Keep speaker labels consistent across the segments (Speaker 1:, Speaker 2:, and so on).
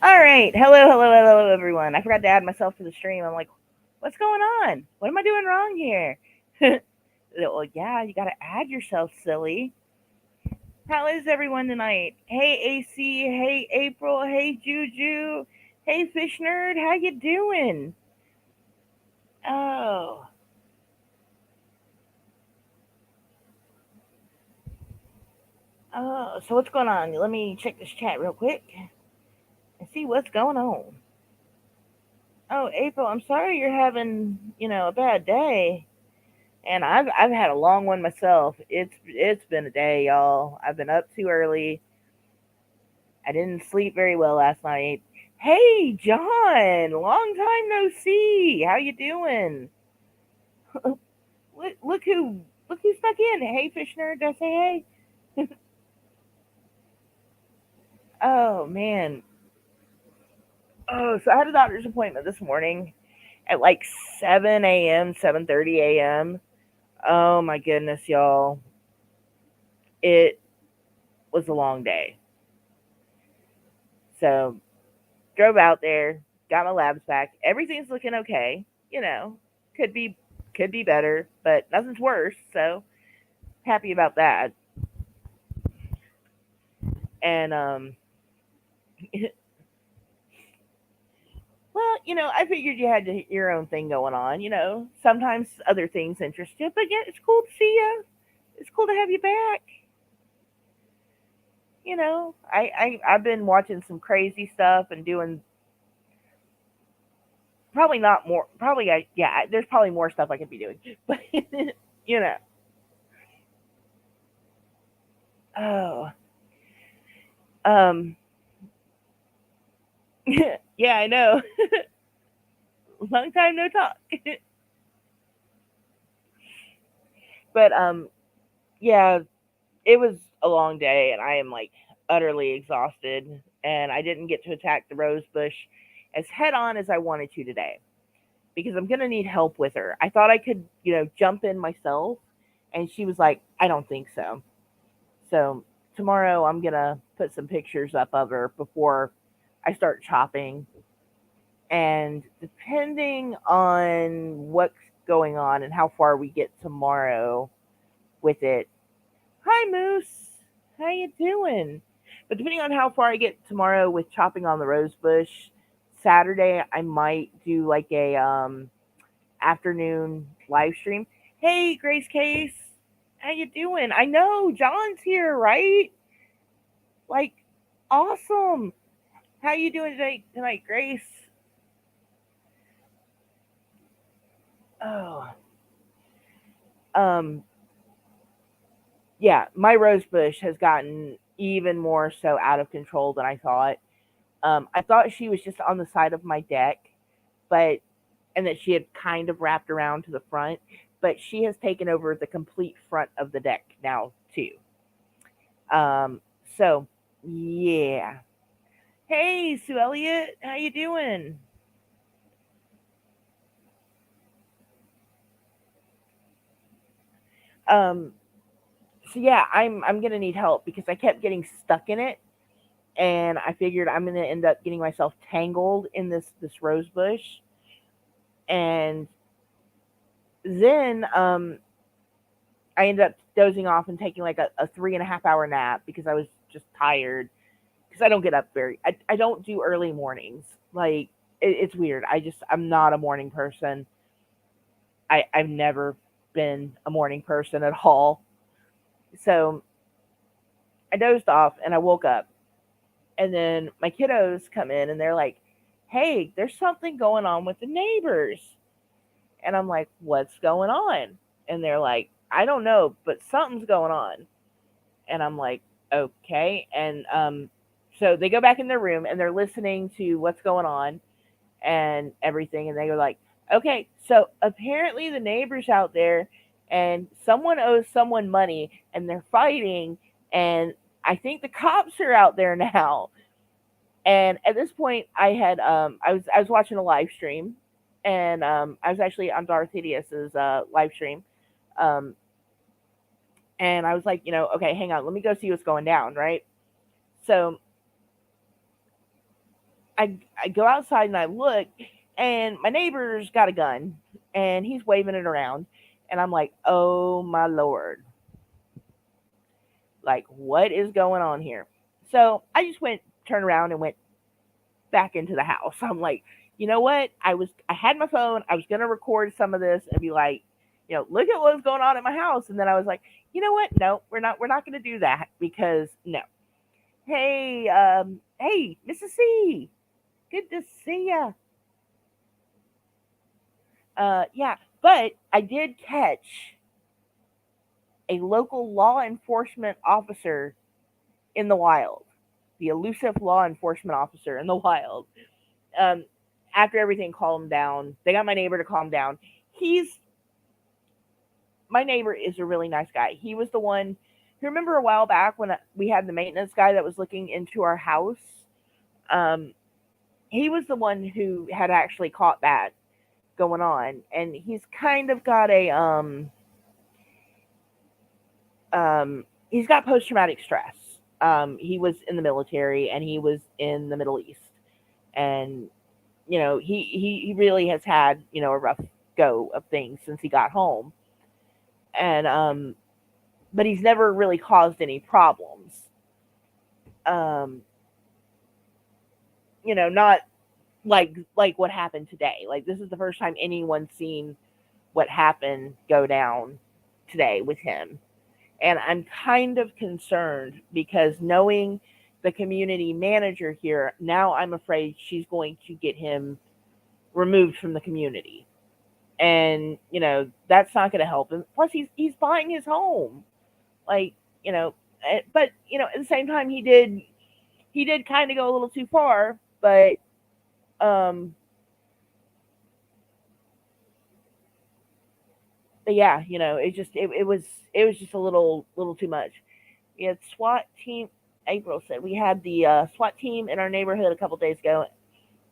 Speaker 1: All right. Hello, everyone. I forgot to add myself to the stream. I'm like, what's going on? What am I doing wrong here? Well, yeah, you got to add yourself, silly. How is everyone tonight? Hey, AC. Hey, April. Hey, Juju. Hey, Fish Nerd. How you doing? Oh, oh. So what's going on? Let me check this chat real quick and see what's going on. Oh, April, I'm sorry you're having, a bad day. And I've had a long one myself. It's been a day, y'all. I've been up too early. I didn't sleep very well last night. Hey, John, long time no see. How you doing? Look who snuck in. Hey, fish nerd, did I say hey? Oh man. Oh, so I had a doctor's appointment this morning at like 7 a.m., 7:30 a.m. Oh my goodness, y'all. It was a long day. So drove out there, got my labs back. Everything's looking okay. You know, could be could be better, but nothing's worse. So happy about that. And well, I figured you had your own thing going on. Sometimes other things interest you, but yeah, it's cool to see you. It's cool to have you back. I've been watching some crazy stuff and doing probably not more. Probably yeah. There's probably more stuff I could be doing, but you know. Oh, um, yeah, I know. Long time no talk. But yeah, it was a long day, and I am like utterly exhausted, and I didn't get to attack the rose bush as head on as I wanted to today because I'm gonna need help with her. I thought I could, jump in myself, and she was like, "I don't think so." So tomorrow I'm gonna put some pictures up of her before I start chopping, and depending on what's going on and how far we get tomorrow with it. Hi Moose, how you doing? But depending on how far I get tomorrow with chopping on the rose bush, Saturday I might do like a afternoon live stream. Hey Grace Case, how you doing? I know John's here, right? Like awesome. How you doing tonight, Grace? Oh, um, yeah, my rose bush has gotten even more so out of control than I thought. I thought she was just on the side of my deck, but and that she had kind of wrapped around to the front, but she has taken over the complete front of the deck now too. Um, so yeah. Hey, Sue Elliott, how you doing? Um, so yeah, I'm gonna need help because I kept getting stuck in it, and I figured I'm gonna end up getting myself tangled in this rose bush, and then I ended up dozing off and taking like a 3.5 hour nap because I was just tired because I don't get up I don't do early mornings. Like it's weird. I'm not a morning person. I've never been a morning person at all. So I dozed off and I woke up, and then my kiddos come in and they're like, "Hey, there's something going on with the neighbors." And I'm like, "What's going on?" And they're like, "I don't know, but something's going on." And I'm like, "Okay." And so they go back in their room and they're listening to what's going on and everything, and they go like, "Okay, so apparently the neighbors out there, and someone owes someone money, and they're fighting, and I think the cops are out there now." And at this point, I was watching a live stream, and I was actually on Darth Hedious's live stream, um, and I was like, okay, hang on, let me go see what's going down, right? So I go outside and I look, and my neighbor's got a gun, and he's waving it around, and I'm like, oh my lord, like what is going on here? So I just turned around and went back into the house. I'm like, you know what? I had my phone. I was gonna record some of this and be like, look at what's going on at my house. And then I was like, you know what? No, we're not gonna do that because no. Hey, Mrs. C, good to see ya. Yeah, but I did catch a local law enforcement officer in the wild, the elusive law enforcement officer in the wild. Um, After everything calmed down, they got my neighbor to calm down. He's My neighbor is a really nice guy. He was the one. You remember a while back when we had the maintenance guy that was looking into our house? Um, he was the one who had actually caught that going on, and he's kind of got he's got post traumatic stress. He was in the military and he was in the Middle East, and he really has had a rough go of things since he got home, and but he's never really caused any problems. Um, not like what happened today. Like this is the first time anyone's seen what happened go down today with him. And I'm kind of concerned because knowing the community manager here, now I'm afraid she's going to get him removed from the community. And, that's not going to help him. Plus he's buying his home. Like, but at the same time he did kind of go a little too far, um but yeah, it was just a little too much. We had SWAT team. April said we had the SWAT team in our neighborhood a couple days ago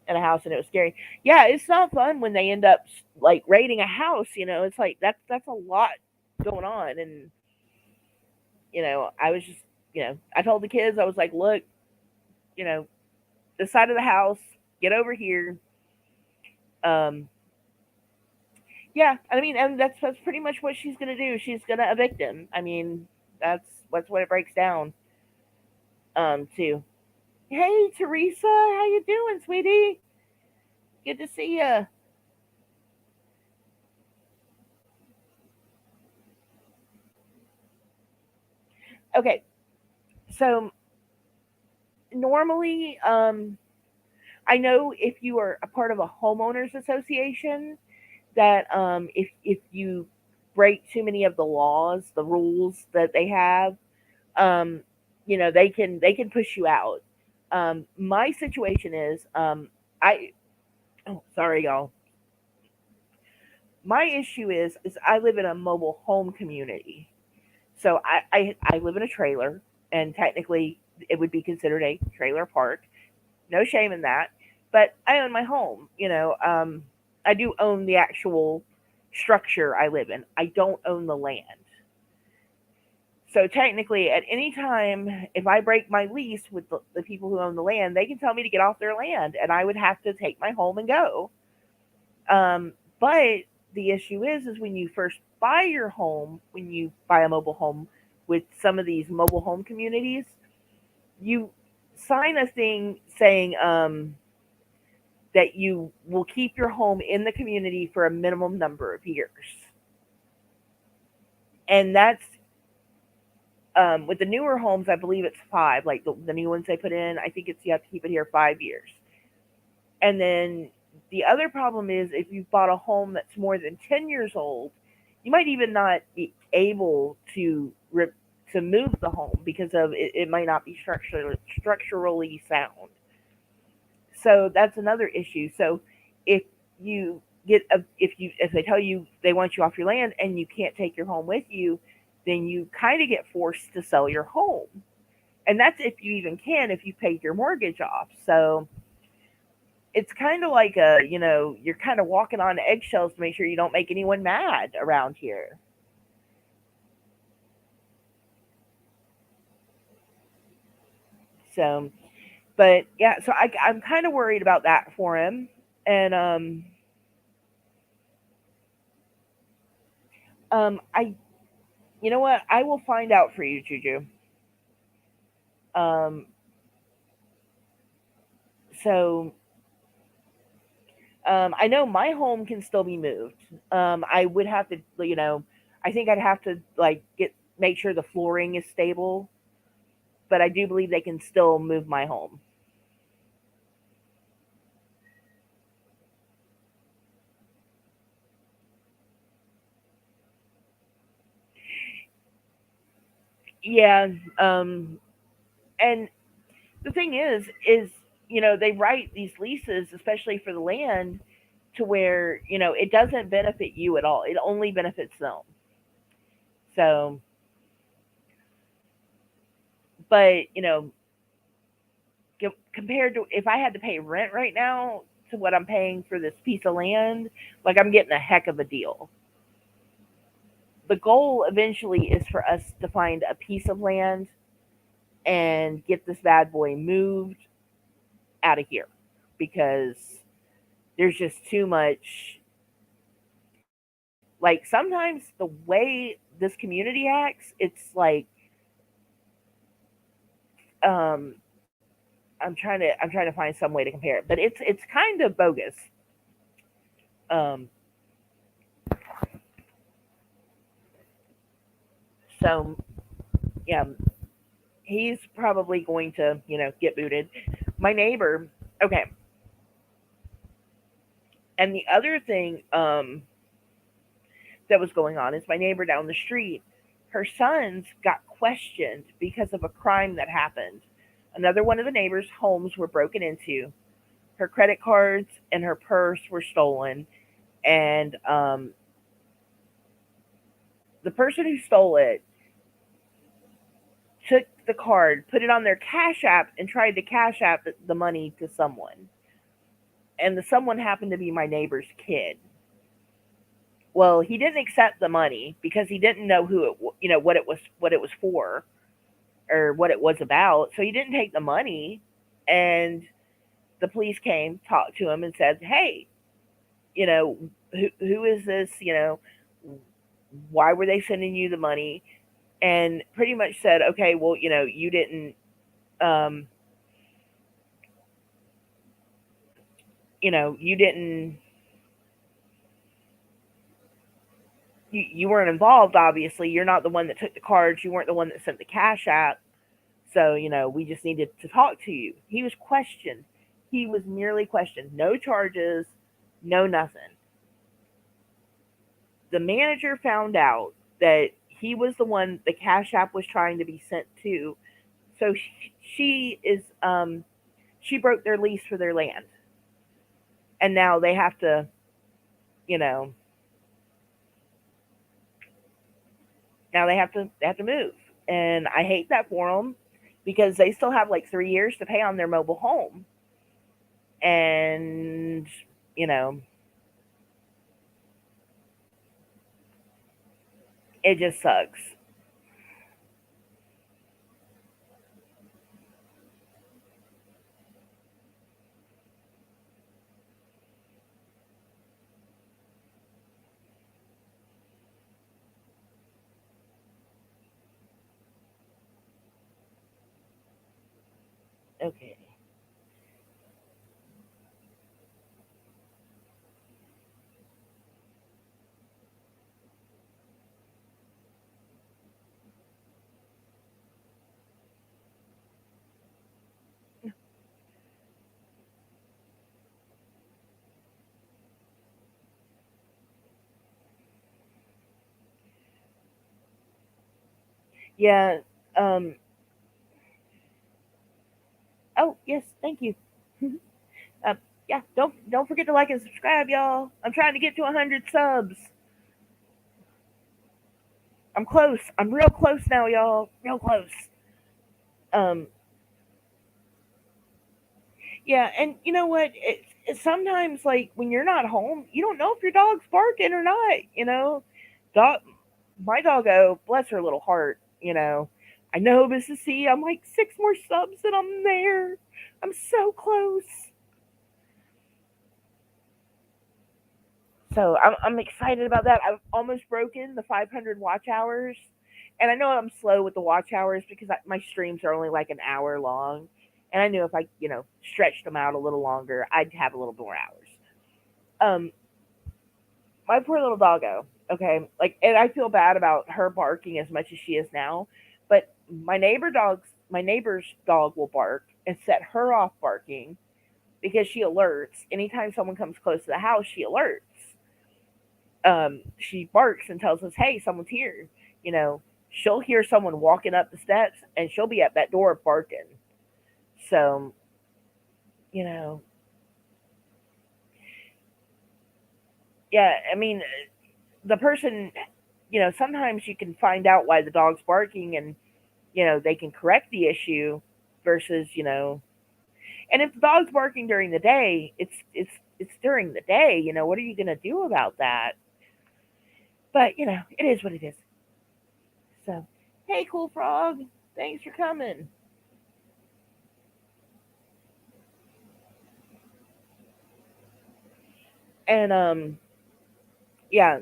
Speaker 1: in a house, and it was scary. Yeah, it's not fun when they end up like raiding a house. It's like that's a lot going on, and I was just I told the kids, I was like, look, you know, the side of the house, get over here. Um, yeah, I mean, and that's pretty much what she's gonna do. She's gonna evict him. I mean, that's what it breaks down to. Hey, Teresa, how you doing, sweetie? Good to see you. Okay, so normally, I know if you are a part of a homeowners association, that if you break too many of the laws, the rules that they have, um, they can push you out. My situation is, I oh, sorry y'all. My issue is I live in a mobile home community, so I live in a trailer, and technically it would be considered a trailer park. No shame in that, but I own my home. I do own the actual structure I live in. I don't own the land. So technically, at any time, if I break my lease with the people who own the land, they can tell me to get off their land, and I would have to take my home and go. But the issue is when you first buy your home, when you buy a mobile home with some of these mobile home communities, you sign a thing saying that you will keep your home in the community for a minimum number of years, and that's with the newer homes, I believe it's 5. Like the new ones they put in, I think it's you have to keep it here 5 years. And then the other problem is if you've bought a home that's more than 10 years old, you might even not be able to move the home because of it might not be structurally sound. So that's another issue. So if you if they tell you they want you off your land and you can't take your home with you, then you kind of get forced to sell your home. And that's if you even can, if you paid your mortgage off. So it's kind of like you're kind of walking on eggshells to make sure you don't make anyone mad around here. So But yeah, so I'm kind of worried about that for him. And I you know what? I will find out for you, Juju. Um, so I know my home can still be moved. I would have to, I think I'd have to like get make sure the flooring is stable, but I do believe they can still move my home. Yeah, um, and the thing is they write these leases, especially for the land, to where it doesn't benefit you at all. It only benefits them. So, but compared to if I had to pay rent right now to what I'm paying for this piece of land, like I'm getting a heck of a deal. The goal eventually is for us to find a piece of land and get this bad boy moved out of here because there's just too much. Like sometimes the way this community acts, it's like um I'm trying to find some way to compare it, but it's kind of bogus. Um so yeah, he's probably going to, get booted. My neighbor, okay. And the other thing that was going on is my neighbor down the street, her sons got questioned because of a crime that happened. Another one of the neighbors' homes were broken into. Her credit cards and her purse were stolen, and the person who stole it took the card, put it on their Cash App, and tried to Cash App the money to someone. And the someone happened to be my neighbor's kid. Well, he didn't accept the money because he didn't know what it was for or what it was about. So he didn't take the money, and the police came, talked to him, and said, "Hey, you know, who is this? Why were they sending you the money?" And pretty much said, "Okay, well, um, you didn't, you weren't involved. Obviously, you're not the one that took the cards. You weren't the one that sent the cash out. So, we just needed to talk to you." He was questioned. He was merely questioned. No charges, no nothing. The manager found out that he was the one the cash app was trying to be sent to. So she broke their lease for their land, and now you know, they have to move. And I hate that for them because they still have like 3 years to pay on their mobile home, and you know, it just sucks. Okay. Yeah. Um. Oh yes. Thank you. uh, yeah. Don't forget to like and subscribe, y'all. I'm trying to get to 100 subs. I'm close. I'm real close now, y'all. Real close. Um. Yeah. And you know what? It's sometimes like when you're not home, you don't know if your dog's barking or not. Dog. My doggo, bless her little heart. I know, Mrs. C. I'm like 6 more subs and I'm there. I'm so close. So I'm excited about that. I've almost broken the 500 watch hours. And I know I'm slow with the watch hours because my streams are only like an hour long. And I knew if I, stretched them out a little longer, I'd have a little more hours. Um, my poor little doggo. Okay, like, and I feel bad about her barking as much as she is now, but my neighbor's dog will bark and set her off barking because she alerts anytime someone comes close to the house. She alerts. She barks and tells us, "Hey, someone's here." You know, she'll hear someone walking up the steps and she'll be at that door barking. So, you know, yeah, I mean, the person, sometimes you can find out why the dog's barking and, they can correct the issue versus, and if the dog's barking during the day, it's during the day, what are you going to do about that? But, it is what it is. So, hey, cool frog, thanks for coming. And yeah,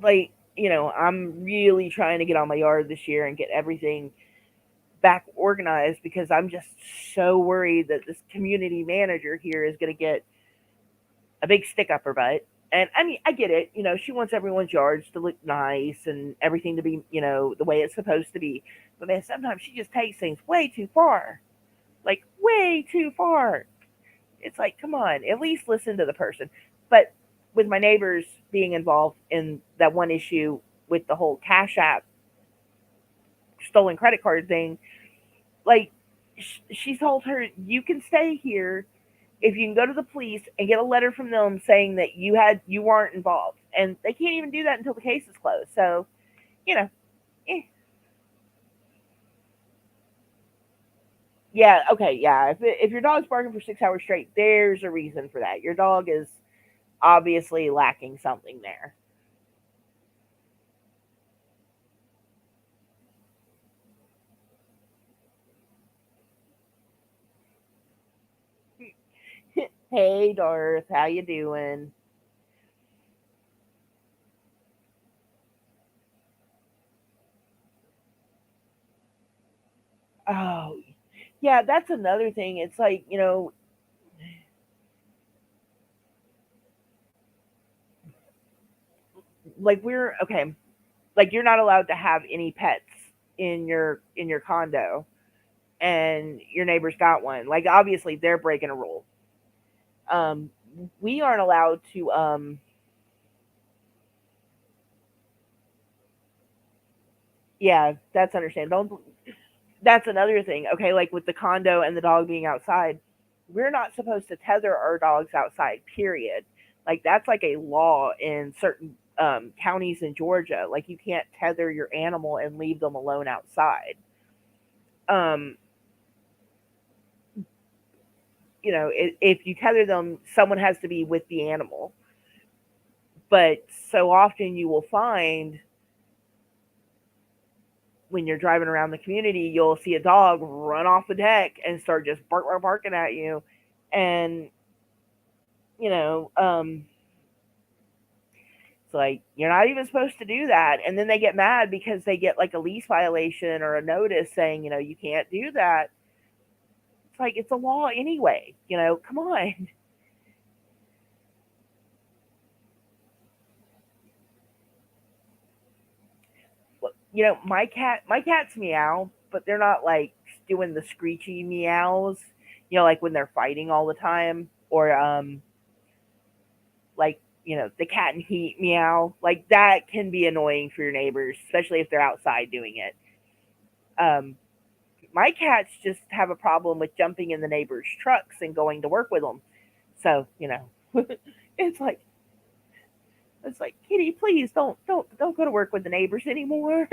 Speaker 1: like, I'm really trying to get on my yard this year and get everything back organized because I'm just so worried that this community manager here is going to get a big stick up her butt. And I mean, I get it. She wants everyone's yards to look nice and everything to be, the way it's supposed to be. But man, sometimes she just takes things way too far. Like, way too far. It's like, come on, at least listen to the person. But with my neighbors being involved in that one issue with the whole Cash App stolen credit card thing, like, she told her, you can stay here if you can go to the police and get a letter from them saying that you weren't involved, and they can't even do that until the case is closed. So, you know, eh. Yeah, okay, yeah. If your dog's barking for 6 hours straight, there's a reason for that. Your dog is obviously lacking something there. Hey, Darth, how you doing? Oh, yeah, that's another thing. It's like, like we're okay. Like, you're not allowed to have any pets in your condo, and your neighbor's got one. Like, obviously they're breaking a rule. Um, we aren't allowed to. Yeah, that's understandable. That's another thing. Okay, like with the condo and the dog being outside, we're not supposed to tether our dogs outside. Period. Like, that's like a law in certain counties in Georgia. Like, you can't tether your animal and leave them alone outside. Um, if you tether them, someone has to be with the animal. But so often you will find when you're driving around the community, you'll see a dog run off the deck and start just barking at you, and you know, it's like you're not even supposed to do that, and then they get mad because they get like a lease violation or a notice saying, you can't do that. It's like it's a law anyway. Come on. My cats meow, but they're not like doing the screechy meows. Like when they're fighting all the time, or like the cat and heat meow, like that can be annoying for your neighbors, especially if they're outside doing it. um my cats just have a problem with jumping in the neighbors trucks and going to work with them. So it's like Kitty, please don't go to work with the neighbors anymore.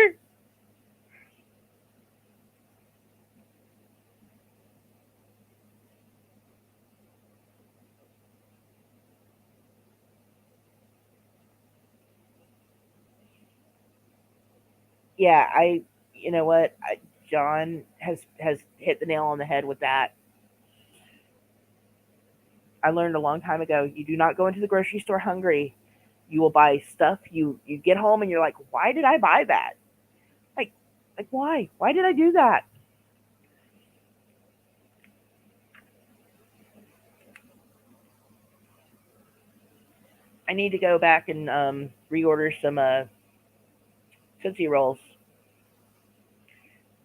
Speaker 1: Yeah, You know what? John has hit the nail on the head with that. I learned a long time ago. You do not go into the grocery store hungry. You will buy stuff. You get home and you're like, why did I buy that? Like like why? Why did I do that? I need to go back and reorder some Tootsie Rolls.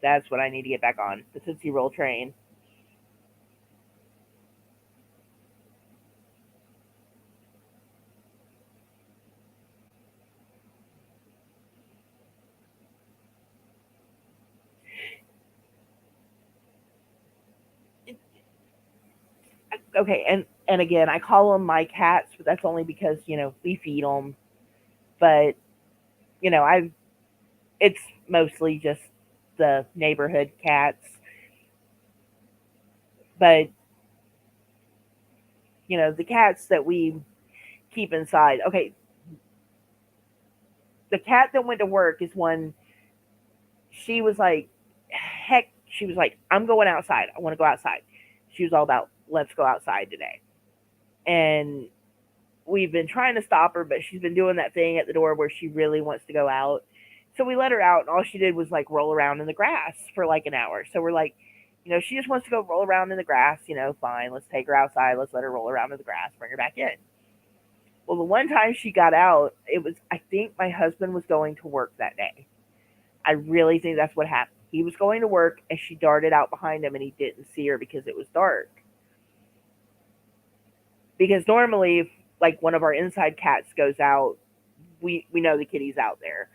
Speaker 1: That's what I need to get back on the Tootsie Roll train. Okay, and again, I call them my cats, but that's only because we feed them. But I it's mostly just the neighborhood cats. But the cats that we keep inside. Okay, the cat that went to work is one. She was like, heck, she was like, I'm going outside. I want to go outside. She was all about, let's go outside today. And we've been trying to stop her, but she's been doing that thing at the door where she really wants to go out. So we let her out, and all she did was like roll around in the grass for like an hour. So we're like, she just wants to go roll around in the grass. Fine, let's take her outside. Let's let her roll around in the grass, bring her back in. Well, the one time she got out, it was, I think my husband was going to work that day. I really think that's what happened. He was going to work and she darted out behind him and he didn't see her because it was dark. Because normally, if like one of our inside cats goes out, we know the kitty's out there.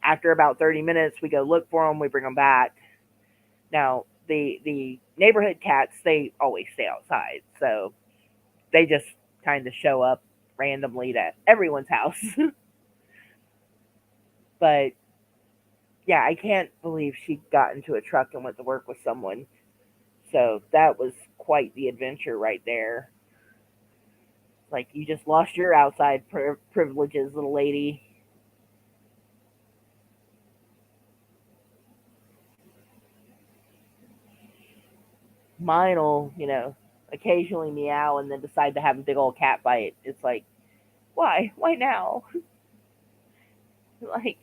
Speaker 1: After about 30 minutes, we go look for them, we bring them back. Now, the neighborhood cats, they always stay outside. So they just kind of show up randomly to everyone's house. But yeah, I can't believe she got into a truck and went to work with someone. So that was quite the adventure right there. Like you just lost your outside privileges, little lady. Mine'll, occasionally meow and then decide to have a big old cat fight. It's like, why? Why now? Like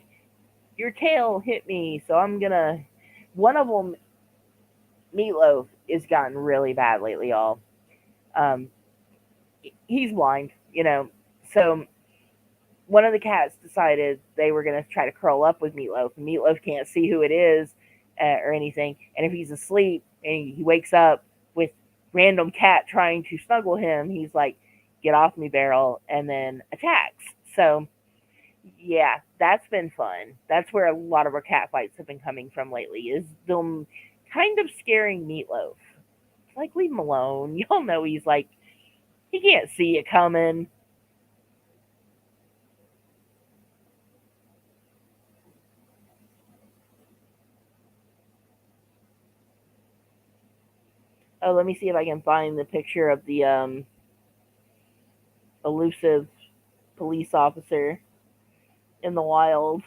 Speaker 1: your tail hit me, so I'm gonna. One of them, Meatloaf, is gotten really bad lately, y'all. Um, he's blind, so one of the cats decided they were going to try to curl up with Meatloaf. And Meatloaf can't see who it is or anything. And if he's asleep and he wakes up with random cat trying to snuggle him, he's like, "Get off me, Beryl," and then attacks. So yeah, that's been fun. That's where a lot of our cat fights have been coming from lately. Is them kind of scaring Meatloaf. It's like, leave him alone. Y'all know he's like, he can't see it coming. Oh, let me see if I can find the picture of the elusive police officer in the wild.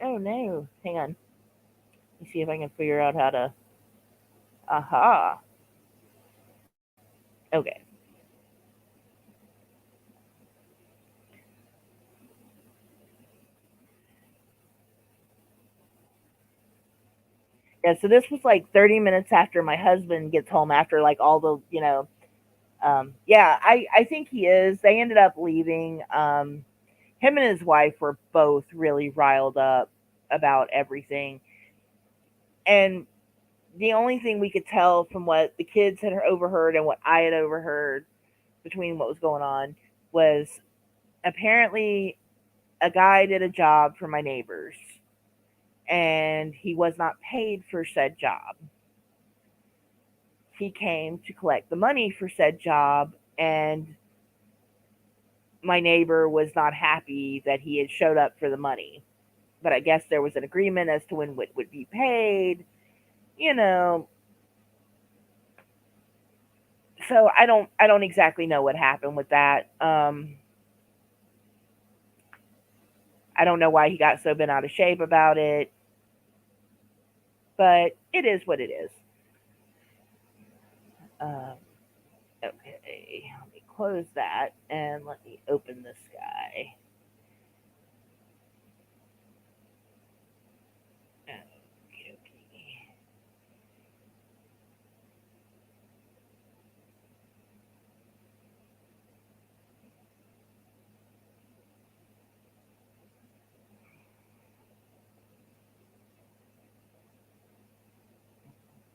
Speaker 1: Oh no. Hang on. Let me see if I can figure out how to. Aha. Okay. Yeah, so this was like 30 minutes after my husband gets home after like all the, yeah, I think he is. They ended up leaving. Him and his wife were both really riled up about everything. And the only thing we could tell from what the kids had overheard and what I had overheard between what was going on was apparently a guy did a job for my neighbors and he was not paid for said job. He came to collect the money for said job, and my neighbor was not happy that he had showed up for the money. But I guess there was an agreement as to when it would be paid, you know. So I don't exactly know what happened with that. I don't know why he got so bent out of shape about it, but it is what it is. Um, okay, let me close that and let me open this guy. Okay, okay.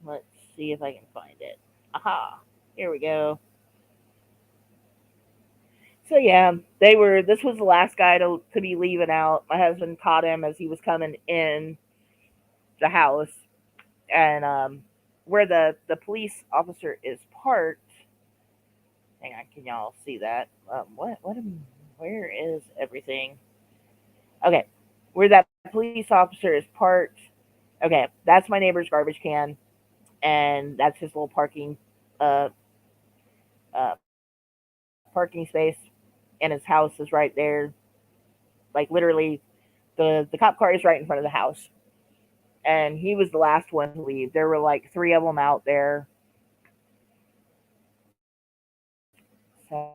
Speaker 1: Let's see if I can find it. Aha, here we go. So yeah, they were. This was the last guy to be leaving out. My husband caught him as he was coming in the house, and where the police officer is parked. Hang on, can y'all see that? Where is everything? Okay, where that police officer is parked. Okay, that's my neighbor's garbage can, and that's his little uh, uh, parking space, and his house is right there. Like literally, the cop car is right in front of the house, and he was the last one to leave. There were like three of them out there. So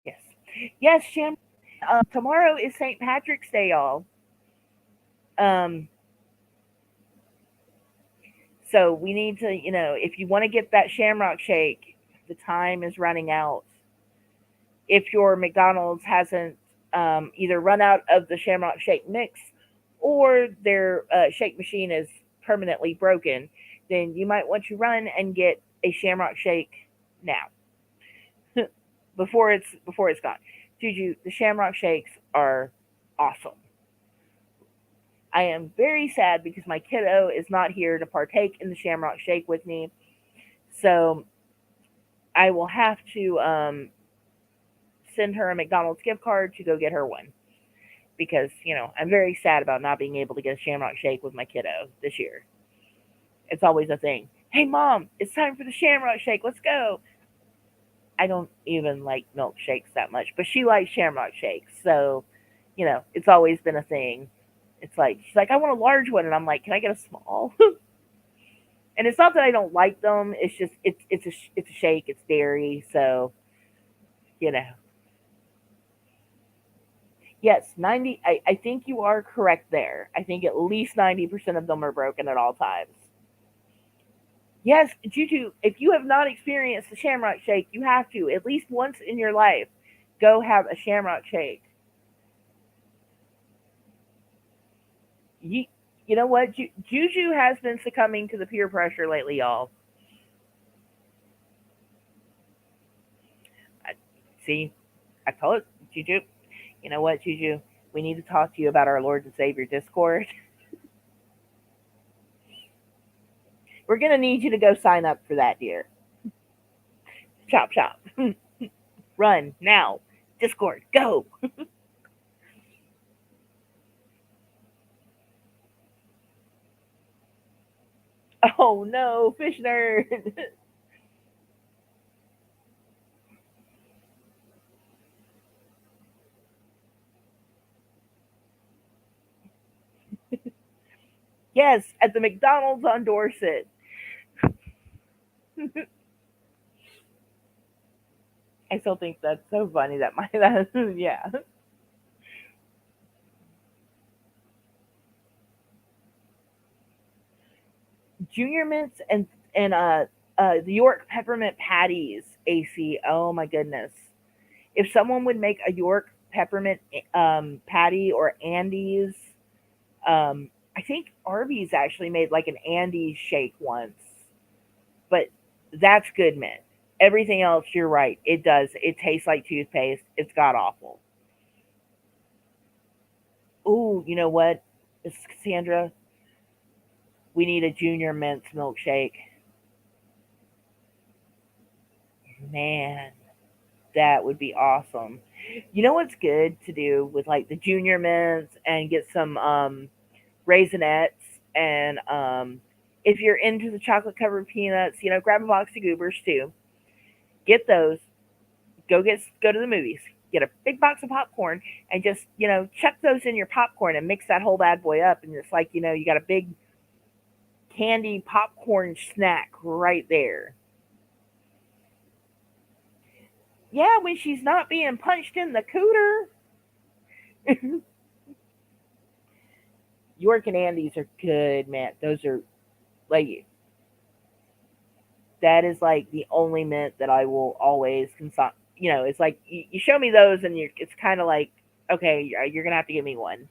Speaker 1: yes, yes, Shem. Tomorrow is St. Patrick's Day, y'all. Um, so we need to, if you want to get that Shamrock Shake, the time is running out. If your McDonald's hasn't either run out of the Shamrock Shake mix or their shake machine is permanently broken, then you might want to run and get a Shamrock Shake now before it's gone. Juju, the Shamrock Shakes are awesome. I am very sad because my kiddo is not here to partake in the Shamrock Shake with me. So I will have to send her a McDonald's gift card to go get her one because, I'm very sad about not being able to get a Shamrock Shake with my kiddo this year. It's always a thing. Hey, mom, it's time for the Shamrock Shake. Let's go. I don't even like milkshakes that much, but she likes Shamrock Shakes. So, it's always been a thing. It's like, she's like, I want a large one. And I'm like, can I get a small? And it's not that I don't like them. It's just, it's a shake. It's dairy. So, you know, yes, 90. I think you are correct there. I think at least 90% of them are broken at all times. Yes, Juju, if you have not experienced the Shamrock Shake, you have to, at least once in your life, go have a Shamrock Shake. You, you know what? Juju has been succumbing to the peer pressure lately, y'all. I, see, I told Juju, you know what, Juju? We need to talk to you about our Lord and Savior Discord. We're going to need you to go sign up for that, dear. Chop, chop. Run, now. Discord, go. Oh, no, fish nerd. Yes, at the McDonald's on Dorset. I still think that's so funny that my, that, yeah. Junior mints and the York peppermint patties, AC. Oh my goodness. If someone would make a York peppermint patty or Andes, I think Arby's actually made like an Andes shake once, but that's good mint. Everything else, you're right. It does. It tastes like toothpaste. It's god awful. Ooh, you know what, Cassandra? We need a junior mints milkshake. Man, That would be awesome. You know what's good to do with like the junior mints and get some raisinets and if you're into the chocolate covered peanuts, grab a box of goobers too. Get those. Go to the movies. Get a big box of popcorn and just chuck those in your popcorn and mix that whole bad boy up, and it's like you got a big candy popcorn snack right there. Yeah, when she's not being punched in the cooter. York and Andes are good, man. Those are like that is like the only mint that I will always consume. It's like you show me those, and it's kind of like, okay, you're gonna have to give me one.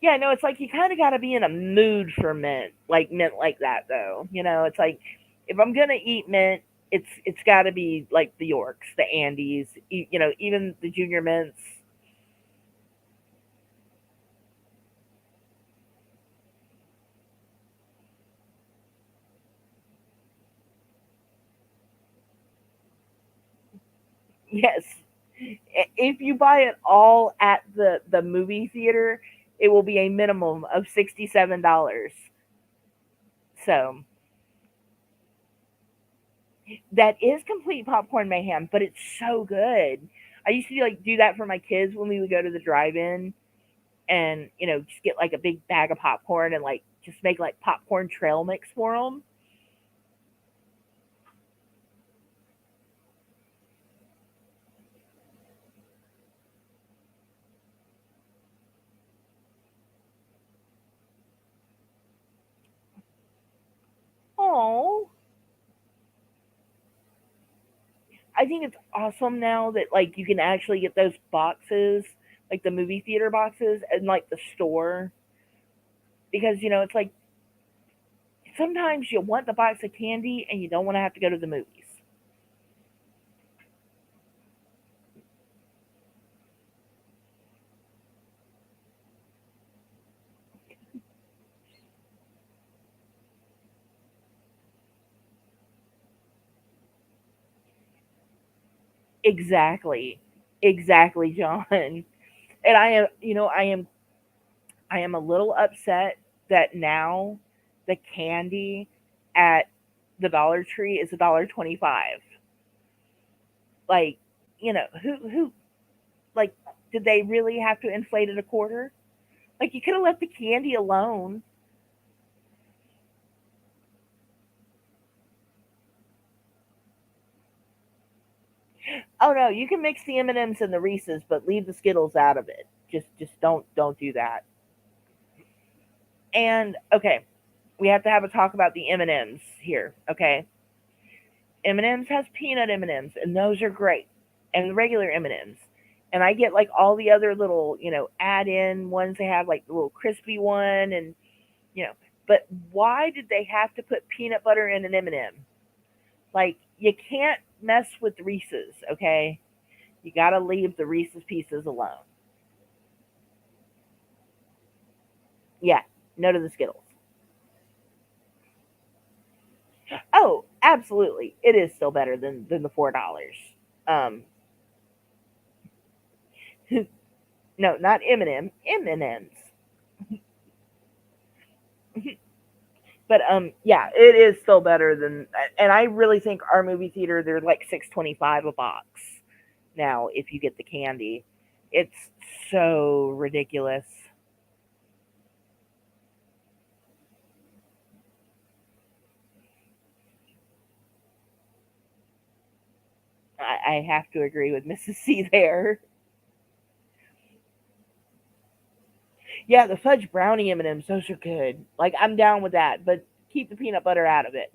Speaker 1: Yeah, no, it's like you kind of got to be in a mood for mint like that, though. It's like if I'm gonna eat mint, it's got to be like the Yorks, the Andes, even the junior mints. Yes, if you buy it all at the movie theater, it will be a minimum of $67. So that is complete popcorn mayhem, but it's so good. I used to like do that for my kids when we would go to the drive-in, and just get like a big bag of popcorn and like just make like popcorn trail mix for them. Oh, I think it's awesome now that like you can actually get those boxes, like the movie theater boxes, and like the store, because it's like sometimes you want the box of candy and you don't want to have to go to the movies. Exactly, exactly, John. And I am a little upset that now the candy at the Dollar Tree is $1.25. Like, who like did they really have to inflate it a quarter? Like you could have left the candy alone. Oh no, you can mix the M&Ms and M's and the Reese's, but leave the Skittles out of it. Just don't do that. And okay, we have to have a talk about the M&Ms here. Okay, M&Ms has peanut M&Ms, and those are great, and the regular M&Ms. And I get like all the other little add-in ones they have, like the little crispy one, and you know. But why did they have to put peanut butter in an M&M? Like you can't mess with Reese's, okay? You got to leave the Reese's pieces alone. Yeah, no to the Skittles. Oh, absolutely, it is still better than the $4. Um, no, not M&M, M&Ms. But yeah, it is still better than. And I really think our movie theater, they're like 6.25 a box now. If you get the candy, it's so ridiculous. I have to agree with Mrs. C there. Yeah, the fudge brownie M&Ms, those are good. Like I'm down with that, but keep the peanut butter out of it.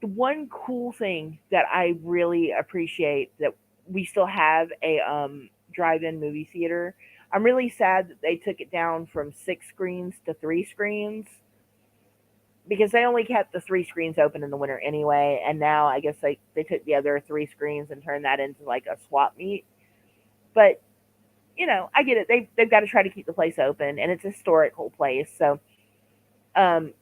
Speaker 1: The one cool thing that I really appreciate that we still have a drive-in movie theater. I'm really sad that they took it down from 6 screens to 3 screens because they only kept the 3 screens open in the winter anyway, and now I guess they took the other 3 screens and turned that into like a swap meet. But I get it. They've got to try to keep the place open, and it's a historical place. So um,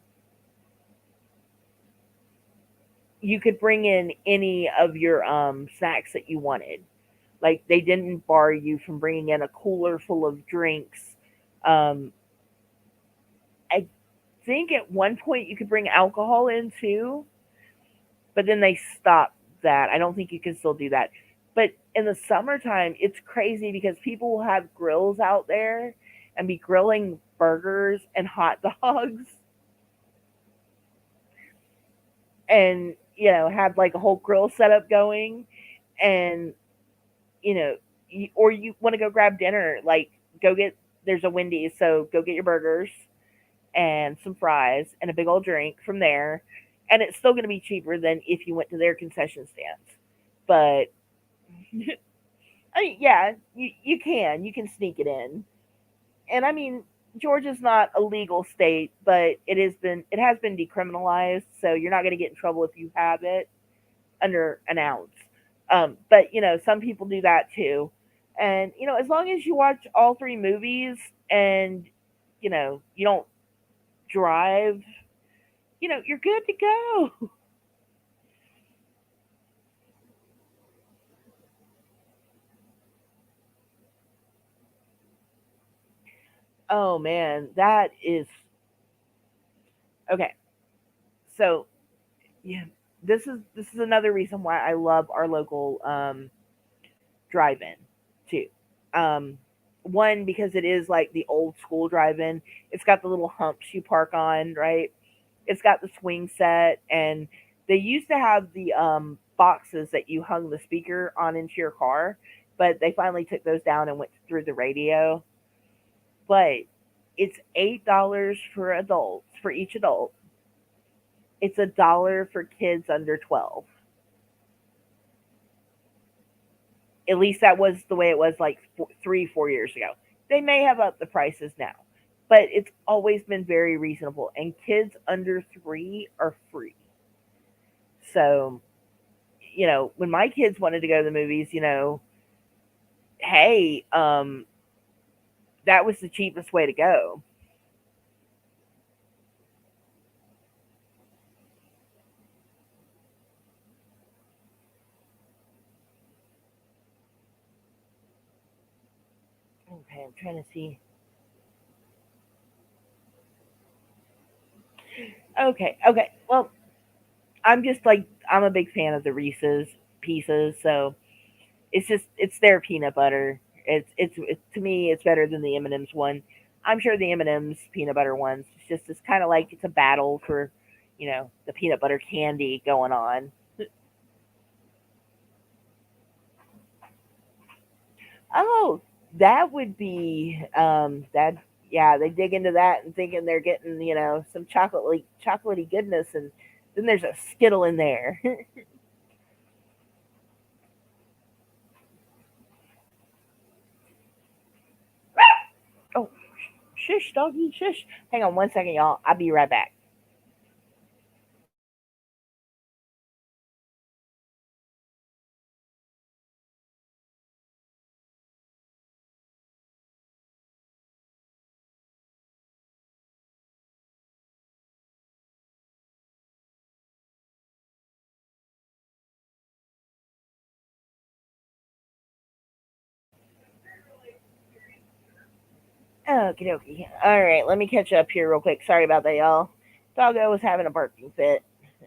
Speaker 1: you could bring in any of your snacks that you wanted. Like they didn't bar you from bringing in a cooler full of drinks. Um, I think at one point you could bring alcohol in too, but then they stopped that. I don't think you can still do that. But in the summertime, it's crazy because people will have grills out there and be grilling burgers and hot dogs and, have like a whole grill setup going. And, you know, or you want to go grab dinner, like go get, there's a Wendy's, so go get your burgers and some fries and a big old drink from there. And it's still going to be cheaper than if you went to their concession stands. But I mean, yeah, you can sneak it in. And I mean, Georgia's not a legal state, but it has been decriminalized, so you're not going to get in trouble if you have it under an ounce. But some people do that too. And as long as you watch all three movies and you don't drive, you're good to go. Oh man, that is okay. So yeah, this is another reason why I love our local drive-in too. Um, One, because it is like the old school drive-in. It's got the little humps you park on, right? It's got the swing set, and they used to have the boxes that you hung the speaker on into your car, but they finally took those down and went through the radio. But it's $8 for adults, for each adult. It's a dollar for kids under 12. At least that was the way it was like 3, 4 years ago. They may have upped the prices now, but it's always been very reasonable. And kids under 3 are free. So, when my kids wanted to go to the movies, hey, that was the cheapest way to go. Okay, I'm trying to see. Okay, okay. Well, I'm a big fan of the Reese's pieces, so it's their peanut butter. It's to me it's better than the M&M's one. I'm sure the M&M's peanut butter ones it's kind of like it's a battle for the peanut butter candy going on. Oh, that would be that yeah, they dig into that and thinking they're getting some chocolatey goodness, and then there's a Skittle in there. Oh, shush, doggy, shush. Hang on one second, y'all. I'll be right back. Okie dokie. All right, let me catch up here real quick. Sorry about that, y'all. Doggo was having a barking fit.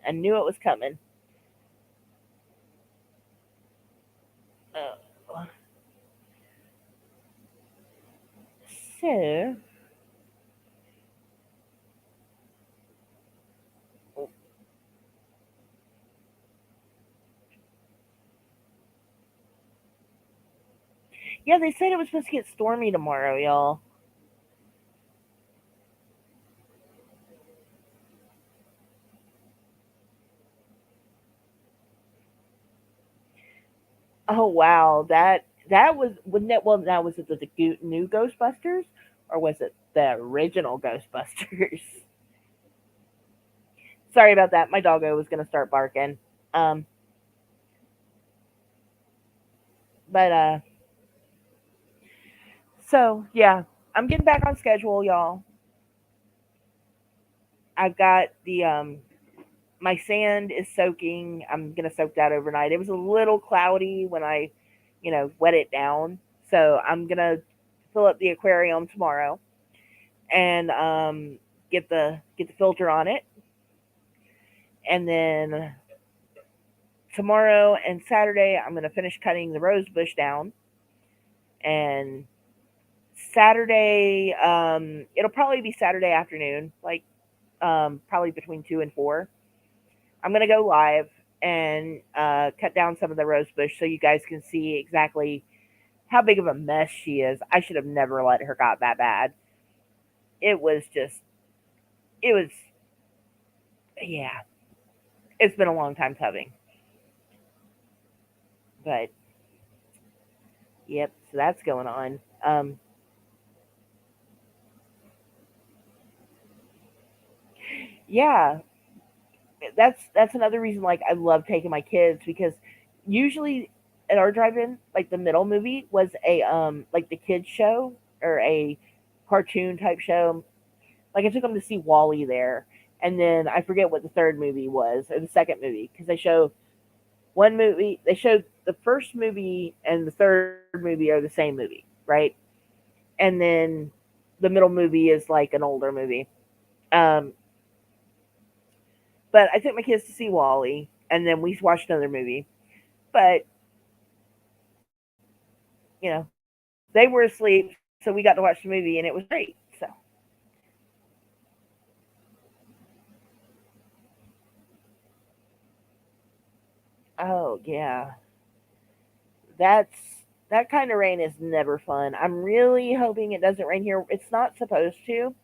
Speaker 1: I knew it was coming. Uh, so, yeah, they said it was supposed to get stormy tomorrow, y'all. Oh wow, that was wouldn't it? Well, now was it the new Ghostbusters or was it the original Ghostbusters? Sorry about that. My doggo was gonna start barking. Um, but So yeah, I'm getting back on schedule, y'all. I've got the my sand is soaking. I'm gonna soak that overnight. It was a little cloudy when I, wet it down. So I'm gonna fill up the aquarium tomorrow and get the filter on it, and then tomorrow and Saturday I'm gonna finish cutting the rose bush down, and Saturday it'll probably be Saturday afternoon, like probably between 2 and 4. I'm gonna go live and cut down some of the rose bush so you guys can see exactly how big of a mess she is. I should have never let her got that bad. It was just, it was, yeah. It's been a long time coming, but yep. So that's going on. Yeah, that's another reason. Like I love taking my kids because usually at our drive-in, like the middle movie was a like the kids show or a cartoon type show. Like I took them to see Wally there, and then I forget what the third movie was or the second movie because they show one movie. They showed the first movie and the third movie are the same movie, right? And then the middle movie is like an older movie. Um, but I took my kids to see Wally, and then we watched another movie. But you know, they were asleep, so we got to watch the movie, and it was great. So, oh yeah, that's that kind of rain is never fun. I'm really hoping it doesn't rain here. It's not supposed to.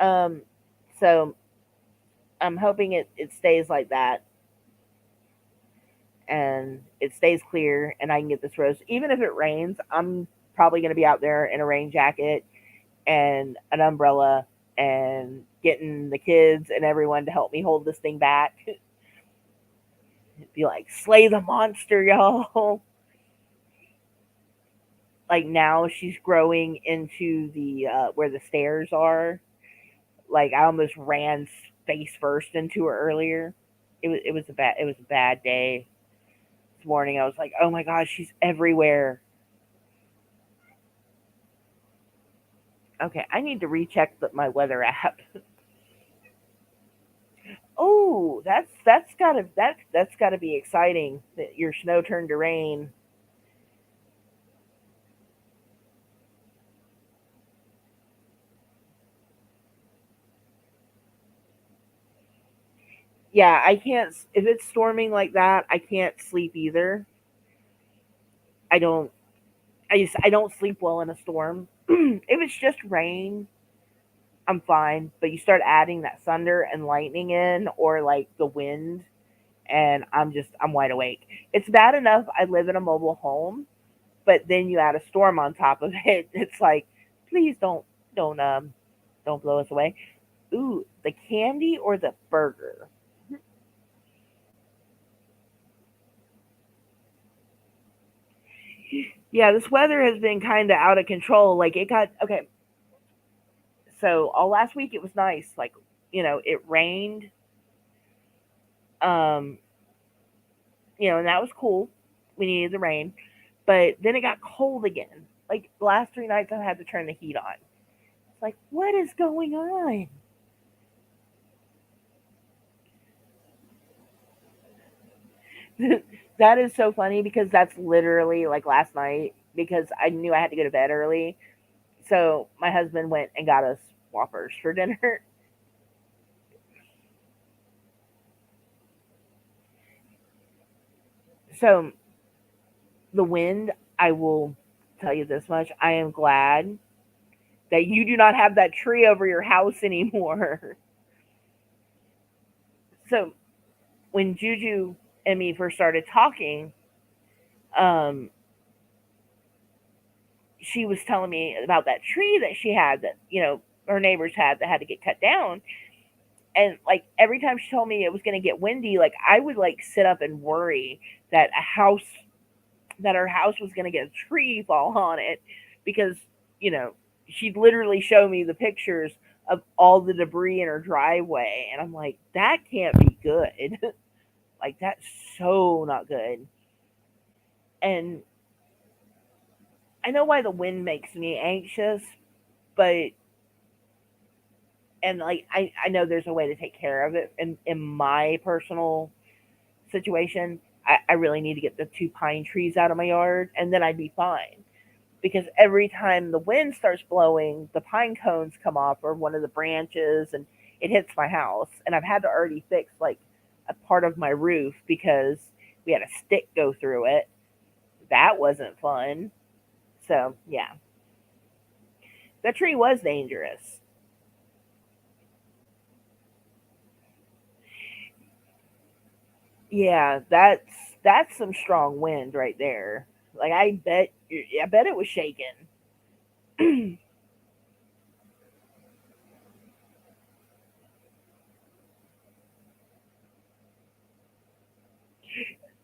Speaker 1: Um, so I'm hoping it stays like that and it stays clear and I can get this roast. Even if it rains, I'm probably going to be out there in a rain jacket and an umbrella and getting the kids and everyone to help me hold this thing back. Be like, slay the monster, y'all. Like now she's growing into the where the stairs are. Like I almost ran face first into her earlier. It was a bad day this morning. I was like, oh my gosh, she's everywhere. Okay, I need to recheck my weather app. Oh, that's gotta be exciting that your snow turned to rain. Yeah, I can't. If it's storming like that, I can't sleep either. I don't. I don't sleep well in a storm. If it's just rain, I'm fine. But you start adding that thunder and lightning in, or like the wind, and I'm wide awake. It's bad enough I live in a mobile home, but then you add a storm on top of it. It's like, please don't blow us away. Ooh, the candy or the burger? Yeah, this weather has been kind of out of control. Like it got okay. So all last week it was nice. Like it rained. Um, and that was cool. We needed the rain, but then it got cold again. Like the last 3 nights, I had to turn the heat on. It's like, what is going on? That is so funny because that's literally like last night because I knew I had to go to bed early. So my husband went and got us Whoppers for dinner. So the wind, I will tell you this much. I am glad that you do not have that tree over your house anymore. So when Juju and me first started talking, um, she was telling me about that tree that she had that, her neighbors had that had to get cut down. And like every time she told me it was going to get windy, like I would like sit up and worry that a house that our house was going to get a tree fall on it because, you know, she'd literally show me the pictures of all the debris in her driveway. And I'm like, that can't be good. Like, that's so not good. And I know why the wind makes me anxious, but, and like, I know there's a way to take care of it in my personal situation. I really need to get the two pine trees out of my yard and then I'd be fine. Because every time the wind starts blowing, the pine cones come off or one of the branches and it hits my house. And I've had to already fix like a part of my roof because we had a stick go through it. That wasn't fun. So, yeah, that tree was dangerous. Yeah, that's some strong wind right there. Like I bet it was shaking.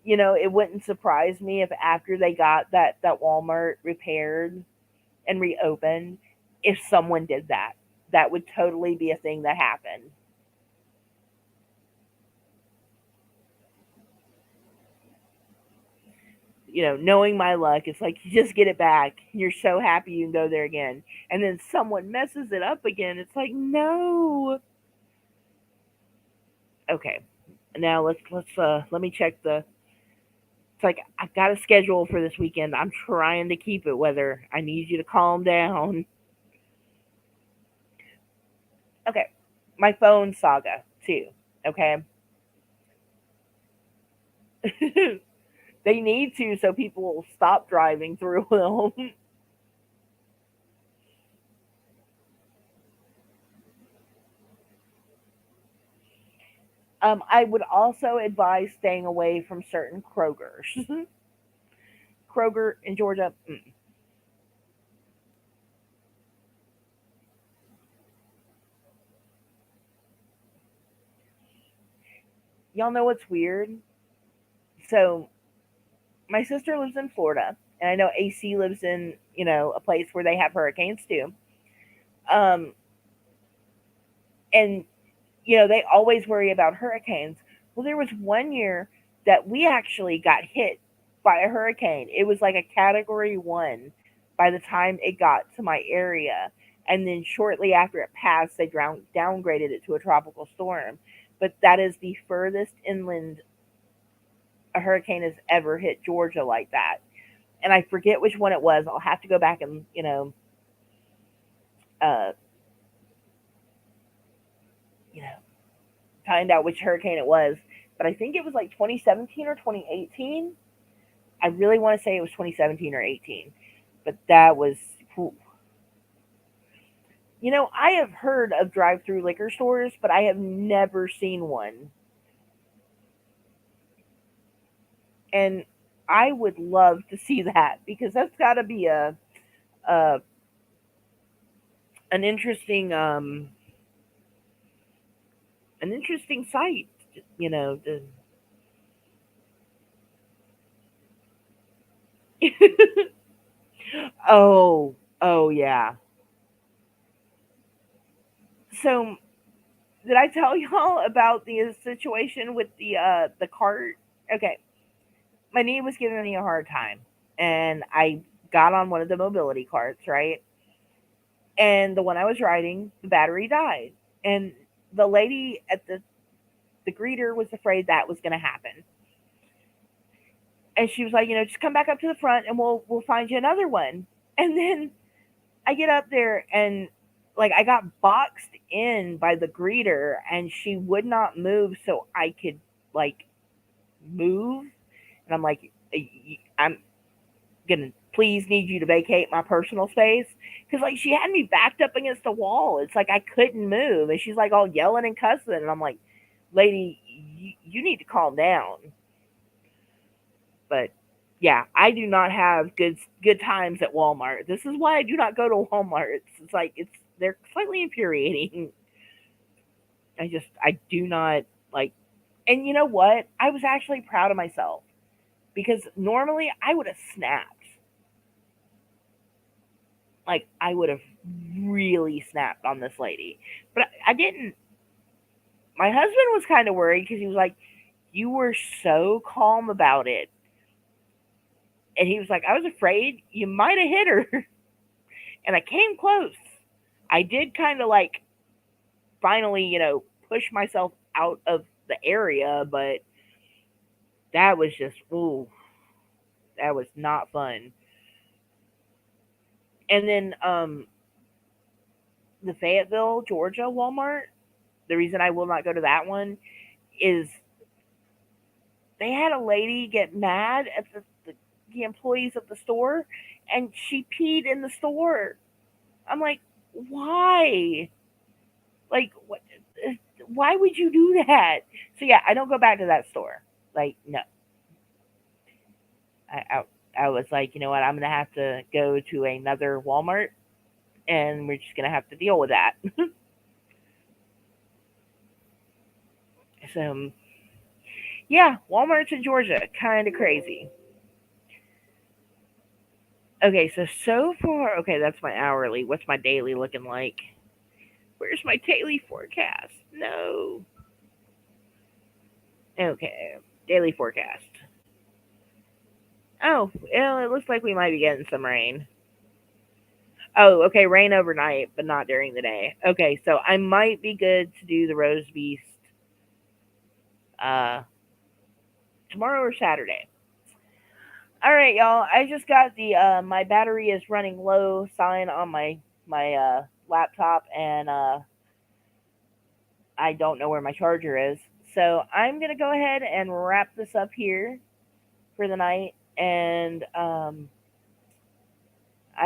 Speaker 1: You know, it wouldn't surprise me if after they got that Walmart repaired and reopened, if someone did that. That would totally be a thing that happened. You know, knowing my luck, it's like you just get it back. You're so happy you can go there again. And then someone messes it up again. It's like, no. Okay. Now let me check the it's like I've got a schedule for this weekend. I'm trying to keep it, whether I need you to calm down. Okay. My phone saga too. Okay. They need to so people will stop driving through them. I would also advise staying away from certain Krogers. Kroger in Georgia, y'all know what's weird? So my sister lives in Florida, and I know AC lives in a place where they have hurricanes too. Um, and they always worry about hurricanes. Well, there was one year that we actually got hit by a hurricane. It was like a category 1 by the time it got to my area. And then shortly after it passed, they downgraded it to a tropical storm. But that is the furthest inland a hurricane has ever hit Georgia like that. And I forget which one it was. I'll have to go back and, uh, you know, find out which hurricane it was. But I think it was like 2017 or 2018. I really want to say it was 2017 or 18, but that was, I have heard of drive-through liquor stores, but I have never seen one. And I would love to see that because that's got to be a an interesting an interesting sight, you know. Oh, oh yeah. So did I tell y'all about the situation with the cart? Okay, my knee was giving me a hard time, and I got on one of the mobility carts, right? And the one I was riding, the battery died, and the lady at the greeter was afraid that was going to happen, and she was like, just come back up to the front, and we'll find you another one. And then I get up there, and like I got boxed in by the greeter, and she would not move so I could like move. And I'm like, I'm gonna please need you to vacate my personal space because like she had me backed up against the wall. It's like I couldn't move, and she's like all yelling and cussing, and I'm like, lady, you need to calm down. But yeah, I do not have good times at Walmart. This is why I do not go to Walmart. It's like they're slightly infuriating. I do not like. And you know what? I was actually proud of myself because normally I would have snapped. Like I would have really snapped on this lady, but I didn't. My husband was kind of worried because he was like, "You were so calm about it," and he was like, "I was afraid you might have hit her," and I came close. I did kind of like finally, push myself out of the area, but that was just ooh, that was not fun. And then the Fayetteville, Georgia Walmart. The reason I will not go to that one is they had a lady get mad at the employees of the store, and she peed in the store. I'm like, why? Like, what? Why would you do that? So yeah, I don't go back to that store. Like, no, I I was like, you know what? I'm gonna have to go to another Walmart, and we're just gonna have to deal with that. So yeah, Walmart's in Georgia, kind of crazy. Okay, so far, okay, that's my hourly. What's my daily looking like? Where's my daily forecast? No. Okay, daily forecast. Oh, well, it looks like we might be getting some rain. Oh, okay, rain overnight, but not during the day. Okay, so I might be good to do the Rose Beast uh, tomorrow or Saturday. All right, y'all. I just got the my battery is running low sign on my laptop, and I don't know where my charger is. So I'm gonna go ahead and wrap this up here for the night, and I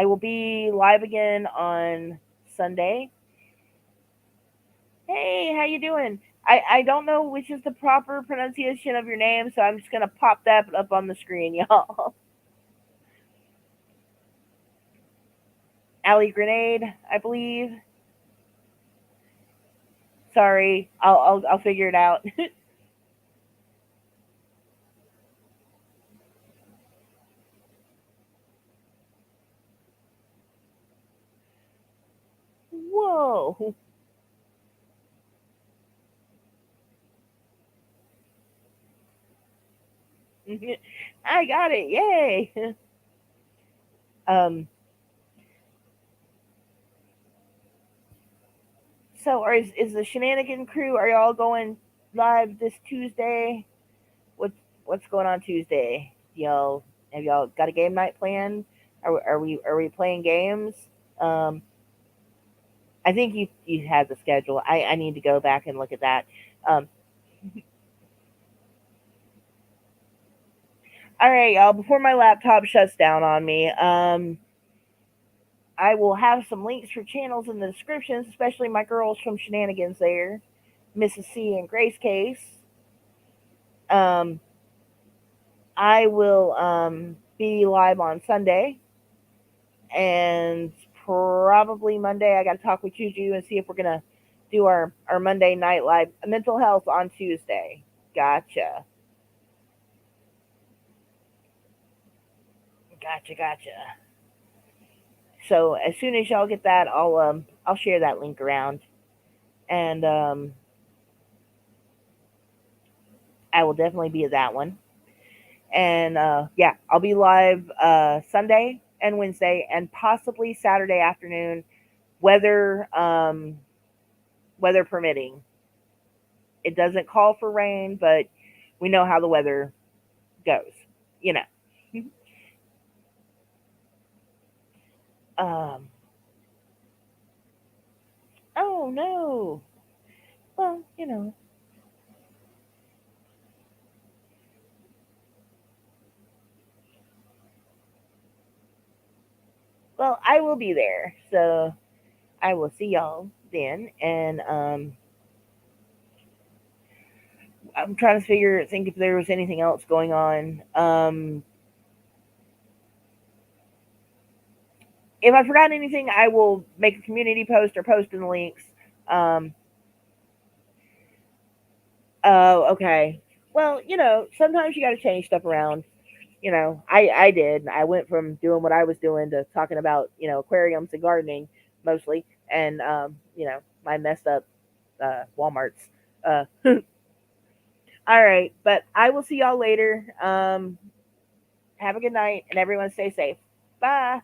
Speaker 1: will be live again on Sunday. Hey, how you doing? I don't know which is the proper pronunciation of your name, so I'm just gonna pop that up on the screen, y'all. Allie Grenade, I believe. Sorry, I'll figure it out. Whoa! I got it! Yay! Um. So, is the Shenanigan crew? Are y'all going live this Tuesday? What's going on Tuesday? Y'all have y'all got a game night planned? Are we playing games? Um. I think you had the schedule. I need to go back and look at that. Um. All right, y'all. Before my laptop shuts down on me, I will have some links for channels in the descriptions, especially my girls from Shenanigans there, Mrs. C and Grace Case. Um, I will be live on Sunday, and probably Monday. I got to talk with Juju and see if we're gonna do our Monday night live mental health on Tuesday. Gotcha, gotcha. So as soon as y'all get that, I'll share that link around, and I will definitely be at that one. And yeah, I'll be live Sunday and Wednesday, and possibly Saturday afternoon, weather weather permitting. It doesn't call for rain, but we know how the weather goes. You know. um. Oh no. Well, Well, I will be there, so I will see y'all then. And I'm trying to think if there was anything else going on. If I forgot anything, I will make a community post or post in the links. Um, oh, okay. Well, sometimes you got to change stuff around. I did. I went from doing what I was doing to talking about aquariums and gardening mostly, and my messed up WalMarts. All right, but I will see y'all later. Have a good night, and everyone stay safe. Bye.